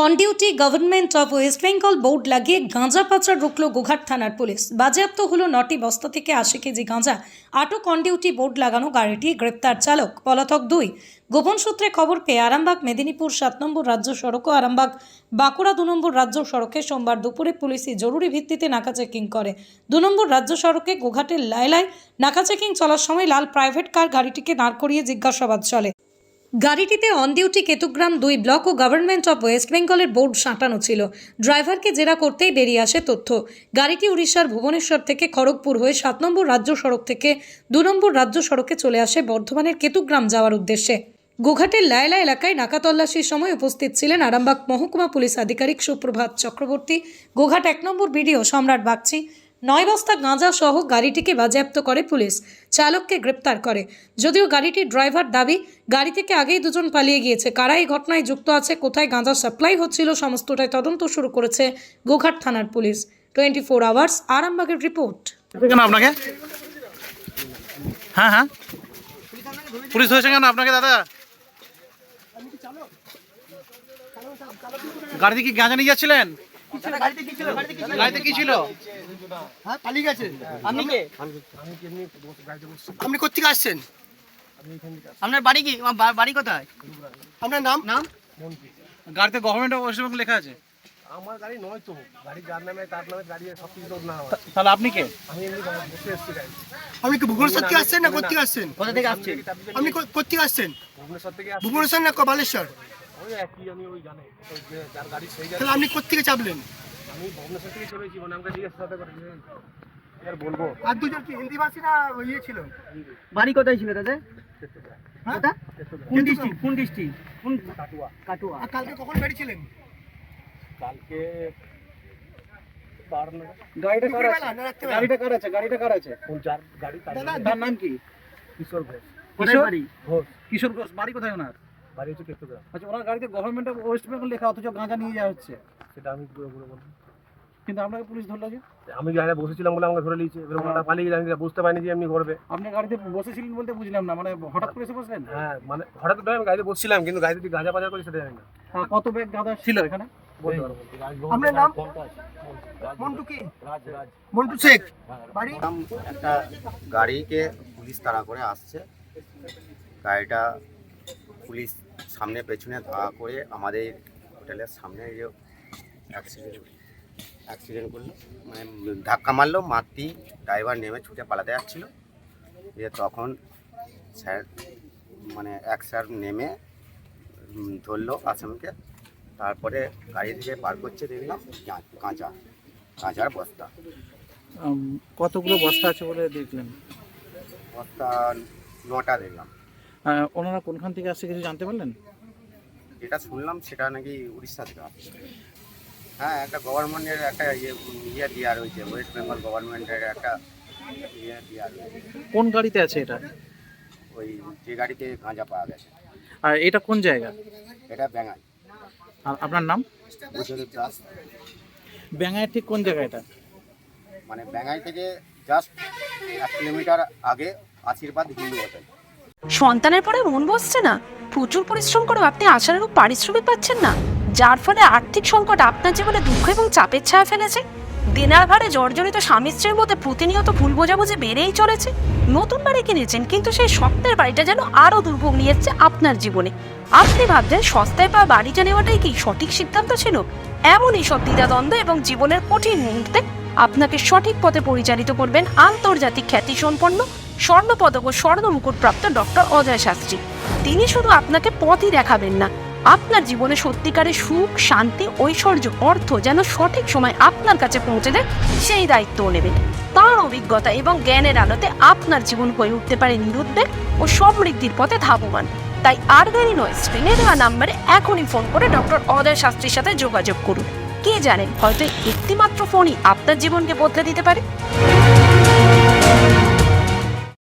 On duty government of West Bengal board লাগিয়ে গাঁজা পাচার রুখল গোঘাট থানার পুলিশ। বাজেয়াপ্ত হলো 9টি বস্তা থেকে 80 কেজি গাঁজা। আটক অন ডিউটি বোর্ড লাগানো গাড়িটি, গ্রেপ্তার চালক। পলাতক 2। গোপন সূত্রে খবর পেয়ে আরামবাগ মেদিনীপুর 7 নম্বর রাজ্য সড়ক ও আরামবাগ বাঁকুড়া 2 নম্বর রাজ্য সড়কে সোমবার দুপুরে পুলিশই জরুরি ভিত্তিতে নাকা চেকিং করে। 2 নম্বর রাজ্য সড়কে গোঘাটের লাইলায় নাকা চেকিং চলার সময় লাল প্রাইভেট কার গাড়িটিকে দাঁড় করিয়ে জিজ্ঞাসাবাদ চলে। গাড়িটিতে অন ডিউটি কেতুগ্রাম 2 ব্লক ও গভর্নমেন্ট অফ ওয়েস্ট বেঙ্গলের বোর্ড সাঁটানো ছিল। ড্রাইভারকে জেরা করতেই বেরিয়ে আসে তথ্য। গাড়িটি উড়িষ্যার ভুবনেশ্বর থেকে খড়গপুর হয়ে 7 নম্বর রাজ্য সড়ক থেকে 2 নম্বর রাজ্য সড়কে চলে আসে বর্ধমানের কেতুগ্রাম যাওয়ার উদ্দেশ্যে। গোঘাটের লায়লা এলাকায় নাকা তল্লাশির সময় উপস্থিত ছিলেন আরামবাগ মহকুমা পুলিশ আধিকারিক সুপ্রভাত চক্রবর্তী, গোঘাট 1 নম্বর বিডিও সম্রাট বাগচি। 9 বস্তা গাঁজা সহ গাড়িটিকে বাজেয়াপ্ত করে পুলিশ, চালককে গ্রেপ্তার করে। যদিও গাড়িটির ড্রাইভার দাবি গাড়ি থেকে আগেই 2 জন পালিয়ে গিয়েছে। কারা এই ঘটনায় যুক্ত আছে, কোথায় গাঁজা সাপ্লাই হচ্ছিল, সমস্তটাই তদন্ত শুরু করেছে গোঘাট থানার পুলিশ। 24 আওয়ার্স আরামবাগের রিপোর্ট। কেন আপনাকে? হ্যাঁ পুলিশ ধরেছে কেন আপনাকে দাদা? গাড়িতে কি গাঁজা নিয়ে যাচ্ছিলেন? গাড়িতে কি ছিল? হ্যাঁ, পালিয়ে গেছে। আপনি কে? আপনি কোথেকে আসছেন? আপনার বাড়ি কি? বাড়ি কোথায়? আপনার নাম? গাড়িতে গভর্নমেন্ট অফ ওয়েস্ট বেঙ্গল লেখা আছে। আমার গাড়ি নয় তো, গাড়ি যার নামে তার নামে গাড়ি সব কিছু লোক না আমার। তাহলে আপনি কে? আমি এমনি বসে এসেছি গাড়ি। আপনি কি ভুবনেশ্বর থেকে আসছেন না কোথেকে আসছেন? কোথা থেকে আসছেন? আপনি কোথেকে আসছেন? ভুবনেশ্বর থেকে আসছি। ভুবনেশ্বর না বালেশ্বর? ওই একই, আমি ওই জানি ওই যে যার গাড়ি সেই গাড়ি। তাহলে আপনি কোথেকে চাপলেন? আমি ভুবনেশ্বর থেকে চলেছি, মানে আমাকে জিজ্ঞেস সাথে করে আর বলবো। আর দুজন কি হিন্দি ভাষী না ইয়ে ছিল? বাড়ি কোথায় ছিল দাদা? হ্যাঁ? কোন ডিস্ট্রিক্ট? কোন ডিস্ট্রিক্ট? কোন কাটুয়া। কাটুয়া? আর কালকে কখন বেরিয়েছিলেন? কালকে 12 নাগাদ। গাড়িটা কার আছে? দুপুরবেলা না রাত্রিবেলা? গাড়িটা কার আছে? গাড়িটা কার আছে? কোন যার গাড়ি তার দাদা, নামে। তার নাম কি? কিশোর ঘোষ। কোথায় বাড়ি? ঘোষ কিশোর ঘোষ। বাড়ি কোথায় ওনার? বাড়ি হচ্ছে কেতুগ্রাম। আচ্ছা, ওনার গাড়িতে গভর্নমেন্ট অফ ওয়েস্ট বেঙ্গল লেখা, অথচ গাঁজা নিয়ে যাওয়া হচ্ছে। সেটা আমি পুরো পুরো বলবো। কিন্তু আপনাকে পুলিশ ধরলো যে? আমি গাড়িতে বসেছিলাম বলে আমাকে ধরে নিয়েছে, এবার ওটা পালিয়ে গেছে, আমি বুঝতে পারিনি যে এমনি করবে। আপনি গাড়িতে বসেছিলেন বলতে বুঝলাম না, মানে হঠাৎ করে এসে বসলেন? হ্যাঁ, মানে হঠাৎ করে আমি গাড়িতে বসছিলাম, কিন্তু গাড়িতে যে গাঁজা পাচার করি সেটা জানি না। কত ব্যাগ গাঁজা ছিল এখানে? বলতে পারবো না। আপনার নাম? মন্টু কি? মন্টু শেখ। বাড়ি? একটা গাড়িকে পুলিশ তাড়া করে আসছে। গাড়িটা পুলিশ সামনে পেছনে ধাওয়া করে আমাদের হোটেলের সামনে অ্যাক্সিডেন্ট করলো, মানে ধাক্কা মারলো। মারতেই ড্রাইভার নেমে ছুটে পালাতে যাচ্ছিল। দিয়ে তখন স্যার মানে এক স্যার নেমে ধরলো আসামিকে। তারপরে গাড়ি থেকে বার করছে, দেখলাম গাঁজার বস্তা। কতগুলো বস্তা আছে বলে দেখলেন? বস্তা 9টা দেখলাম। ওনারা কোনখান থেকে আসছে কিছু জানতে পারলেন? যেটা শুনলাম সেটা নাকি উড়িষ্যা থেকে আসছে। হ্যাঁ, একটা গভর্নমেন্টের একটা ইয়ে দেওয়া রয়েছে, ওয়েস্ট বেঙ্গল গভর্নমেন্টের একটা ইয়ে দেওয়া রয়েছে। কোন গাড়িতে আছে এটা? ওই যে গাড়িতে গাঁজা পাওয়া গেছে আর এটা কোন জায়গা? এটা বেঙ্গাই। আর আপনার নাম? বুঝলি দাস। ব্যাঙ্গায় ঠিক কোন জায়গা এটা? মানে বেঙ্গাই থেকে জাস্ট 1 কিলোমিটার আগে আশীর্বাদ হিন্দু হোটেল। সন্তানের পরে মন বসছে না, প্রচুর পরিশ্রম করেও আপনি আশানুরূপ পারিশ্রমিক পাচ্ছেন না, যার ফলে আর্থিক সংকট আপনার জীবনে দুঃখ এবং চাপের ছায়া ফেলেছে। দিনার ভারে জর্জরিত স্বামী স্ত্রীর মধ্যে প্রতিনিয়ত ভুল বোঝাবুঝি বেড়েই চলেছে। নতুন বাড়ি কিনেছেন, কিন্তু সেই স্বপ্নের বাড়িটা যেন আরও দুর্ভোগ নিয়ে এসছে আপনার জীবনে। আপনি ভাবছেন সস্তায় পাওয়া বাড়িটা নেওয়াটাই কি সঠিক সিদ্ধান্ত ছিল? এমনই সব দ্বিধাদ্বন্দ্ব এবং জীবনের কঠিন মুহূর্তে আপনাকে সঠিক পথে পরিচালিত করবেন আন্তর্জাতিক খ্যাতিসম্পন্ন স্বর্ণপদক ও স্বর্ণ মুকুটপ্রাপ্ত ডক্টর অজয় শাস্ত্রী। তিনি শুধু আপনাকে পথই দেখাবেন না, আপনার জীবনে সত্যিকারের সুখ, শান্তি, ঐশ্বর্য, অর্থ যেন সঠিক সময় আপনার কাছে পৌঁছে দেয় সেই দায়িত্বও নেবেন। তাঁর অভিজ্ঞতা এবং জ্ঞানের আলোতে আপনার জীবন হয়ে উঠতে পারে নিরুদ্বেগ ও সমৃদ্ধির পথে ধাবমান। তাই আর দেরি নয়, স্ক্রিনে দেওয়া নাম্বারে এখনই ফোন করে ডক্টর অজয় শাস্ত্রীর সাথে যোগাযোগ করুন। কে জানেন, হয়তো একটিমাত্র ফোনই আপনার জীবনকে বদলে দিতে পারে।